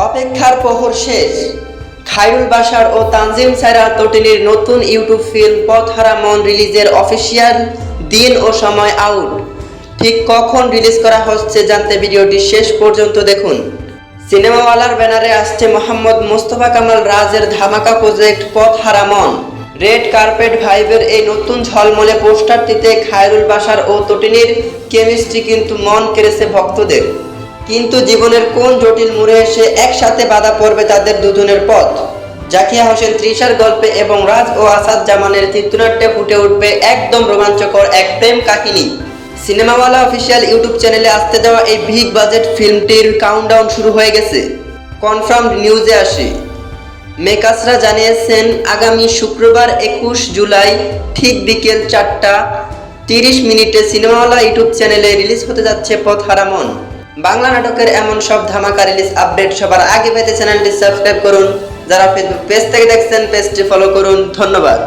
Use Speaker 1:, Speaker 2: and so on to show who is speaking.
Speaker 1: অপেক্ষার প্রহর শেষ। খায়রুল বাশার ও তানজিম সায়রা তটিনীর নতুন ইউটিউব ফিল্ম পথহারা মন রিলিজের অফিসিয়াল দিন ও সময় আউট। ঠিক কখন রিলিজ করা হচ্ছে জানতে ভিডিওটি শেষ পর্যন্ত দেখুন। সিনেমাওয়ালার ব্যানারে আসছে মোহাম্মদ মোস্তফা কামাল রাজের ধামাকা প্রজেক্ট পথহারা মন। রেড কার্পেট ভাইবের এই নতুন ঝলমলে পোস্টারটিতে খায়রুল বাশার ও তটিনীর কেমিস্ট্রি কিন্তু মন কেড়েছে ভক্তদের। কিন্তু জীবনের কোন জটিল মোড়ে এসে একসাথে বাধা পড়বে তাদের দুজনের পথ। জাকিয়া হোসেন তৃষার গল্পে এবং রাজ ও আসাদ জামানের চিত্রনাট্যে ফুটে উঠবে একদম রোমাঞ্চকর এক প্রেম কাহিনী। সিনেমাওয়ালা অফিসিয়াল ইউটিউব চ্যানেলে আসতে দেওয়া এই বিগ বাজেট ফিল্মটির কাউন্টডাউন শুরু হয়ে গেছে। কনফার্মড নিউজে আসে, মেকার্সরা জানিয়েছেন আগামী শুক্রবার 21 জুলাই ঠিক বিকেল 4টা 30 সিনেমাওয়ালা ইউটিউব চ্যানেলে রিলিজ হতে যাচ্ছে পথহারা মন। বাংলা নাটকের এমন সব ধামাকা রিলিজ আপডেট সবার আগে পেতে চ্যানেলটি সাবস্ক্রাইব করুন। যারা ফেসবুক পেজ থেকে দেখছেন পেজটি ফলো করুন। ধন্যবাদ।